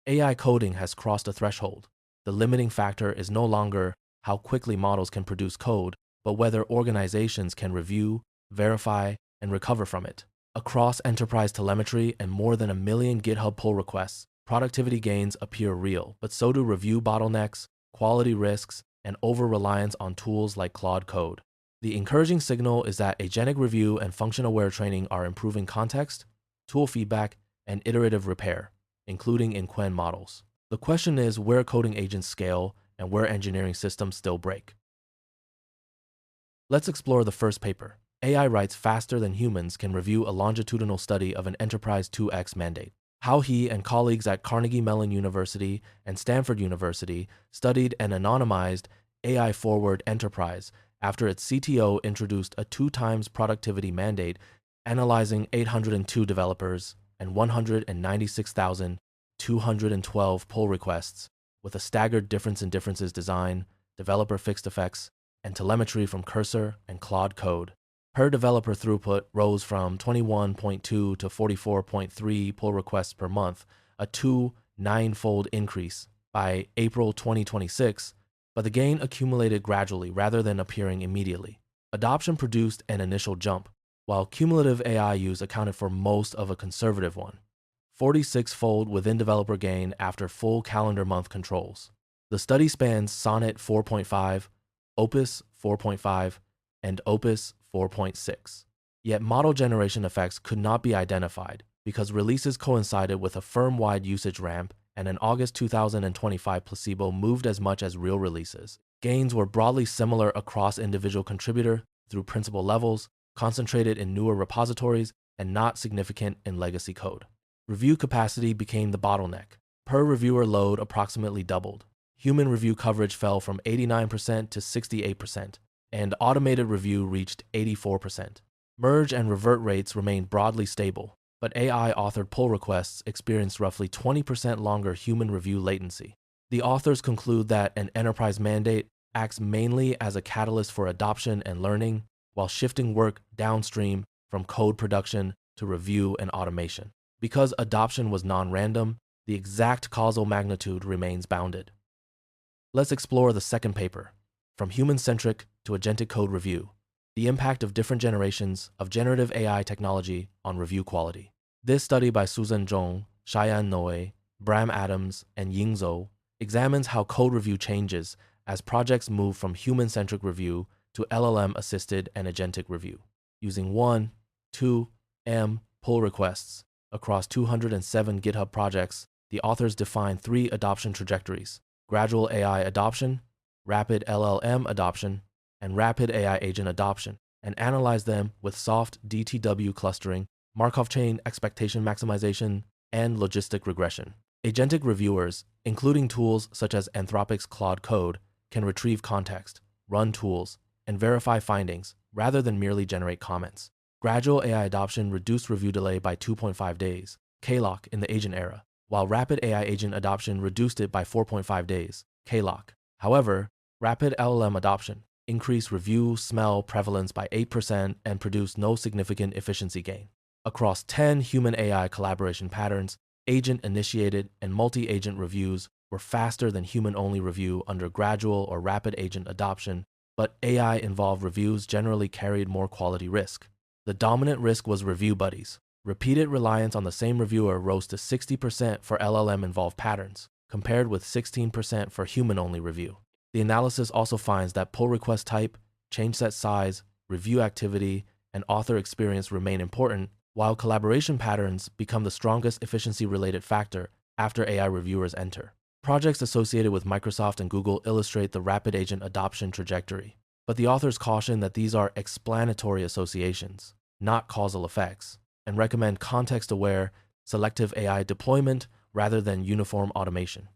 AI coding has crossed a threshold. The limiting factor is no longer how quickly models can produce code, but whether organizations can review, verify, and recover from it. Across enterprise telemetry and more than 1 million GitHub pull requests, productivity gains appear real, but so do review bottlenecks, quality risks, and over-reliance on tools like Claude Code. The encouraging signal is that agentic review and function-aware training are improving context, tool feedback, and iterative repair, including in Qwen models. The question is where coding agents scale and where engineering systems still break. Let's explore the first paper. AI writes faster than humans can review a longitudinal study of an enterprise 2x mandate. How he and colleagues at Carnegie Mellon University and Stanford University studied an anonymized AI-forward enterprise after its CTO introduced a 2x productivity mandate analyzing 802 developers and 196,212 pull requests with a staggered difference in differences design, developer fixed effects, and telemetry from Cursor and Claude Code. Per developer throughput rose from 21.2 to 44.3 pull requests per month, a 9-fold increase by April 2026, but the gain accumulated gradually rather than appearing immediately. Adoption produced an initial jump, while cumulative AI use accounted for most of a conservative one. 46-fold within developer gain after full calendar month controls. The study spans Sonnet 4.5, Opus 4.5, and Opus 4.6. Yet model generation effects could not be identified because releases coincided with a firm-wide usage ramp and an August 2025 placebo moved as much as real releases. Gains were broadly similar across individual contributor through principal levels, concentrated in newer repositories, and not significant in legacy code. Review capacity became the bottleneck. Per reviewer load approximately doubled. Human review coverage fell from 89% to 68%, and automated review reached 84%. Merge and revert rates remained broadly stable, but AI-authored pull requests experienced roughly 20% longer human review latency. The authors conclude that an enterprise mandate acts mainly as a catalyst for adoption and learning, while shifting work downstream from code production to review and automation. Because adoption was non-random, the exact causal magnitude remains bounded. Let's explore the second paper, From Human-Centric to Agentic Code Review, the impact of different generations of generative AI technology on review quality. This study by Susan Zhong, Cheyenne Noe, Bram Adams, and Ying Zhou examines how code review changes as projects move from human-centric review to LLM-assisted and agentic review. Using 1, 2, M pull requests across 207 GitHub projects, the authors define 3 adoption trajectories: gradual AI adoption, rapid LLM adoption, and rapid AI agent adoption, and analyze them with soft DTW clustering, Markov chain expectation maximization, and logistic regression. Agentic reviewers, including tools such as Anthropic's Claude Code, can retrieve context, run tools, and verify findings rather than merely generate comments. Gradual AI adoption reduced review delay by 2.5 days, KLOC in the agent era, while rapid AI agent adoption reduced it by 4.5 days, KLOC. However, rapid LLM adoption increased review smell prevalence by 8% and produced no significant efficiency gain. Across 10 human-AI collaboration patterns, agent-initiated and multi-agent reviews were faster than human-only review under gradual or rapid agent adoption, but AI-involved reviews generally carried more quality risk. The dominant risk was review buddies. Repeated reliance on the same reviewer rose to 60% for LLM-involved patterns, compared with 16% for human-only review. The analysis also finds that pull request type, change set size, review activity, and author experience remain important, while collaboration patterns become the strongest efficiency-related factor after AI reviewers enter. Projects associated with Microsoft and Google illustrate the rapid agent adoption trajectory, but the authors caution that these are explanatory associations, not causal effects, and recommend context-aware, selective AI deployment rather than uniform automation.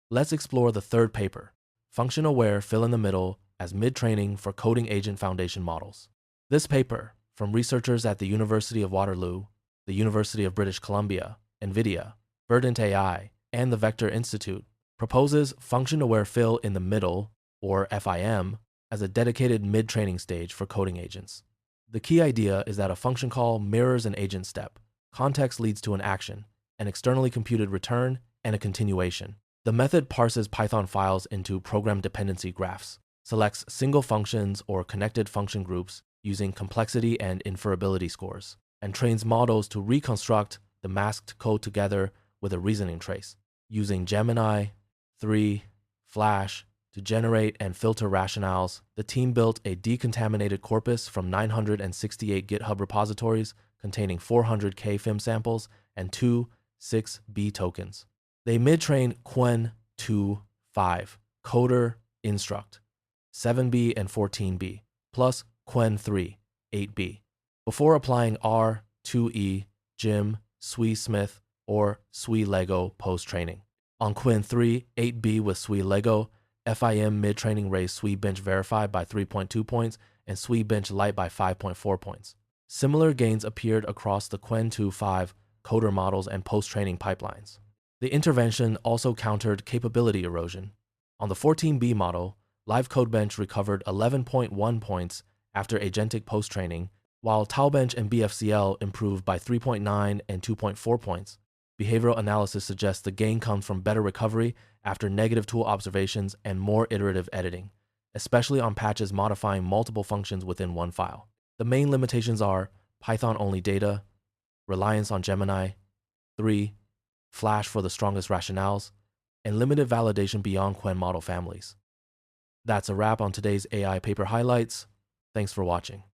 Let's explore the third paper, Function-Aware Fill-in-the-Middle as Mid-Training for Coding Agent Foundation Models. This paper, from researchers at the University of Waterloo, the University of British Columbia, NVIDIA, Verdant AI, and the Vector Institute, proposes function-aware fill-in-the-middle, or FIM, as a dedicated mid-training stage for coding agents. The key idea is that a function call mirrors an agent step. Context leads to an action, an externally computed return, and a continuation. The method parses Python files into program dependency graphs, selects single functions or connected function groups using complexity and inferability scores, and trains models to reconstruct the masked code together with a reasoning trace. Using Gemini, 3, Flash to generate and filter rationales, the team built a decontaminated corpus from 968 GitHub repositories containing 400K FIM samples and 2 6B tokens. They mid-trained Qwen 2.5, Coder Instruct, 7B and 14B, plus Qwen 3, 8B, before applying R, 2E, Jim, Sui Smith, or Sui Lego post-training. On Qwen 3, 8B with Sui Lego, FIM mid-training raised Sui Bench Verified by 3.2 points and Sui Bench Lite by 5.4 points. Similar gains appeared across the Qwen 2.5 coder models and post-training pipelines. The intervention also countered capability erosion. On the 14B model, Live Codebench recovered 11.1 points after agentic post-training, while Talbench and BFCL improved by 3.9 and 2.4 points. Behavioral analysis suggests the gain comes from better recovery after negative tool observations and more iterative editing, especially on patches modifying multiple functions within one file. The main limitations are Python-only data, reliance on Gemini, 3, Flash for the strongest rationales, and limited validation beyond Qwen model families. That's a wrap on today's AI paper highlights. Thanks for watching.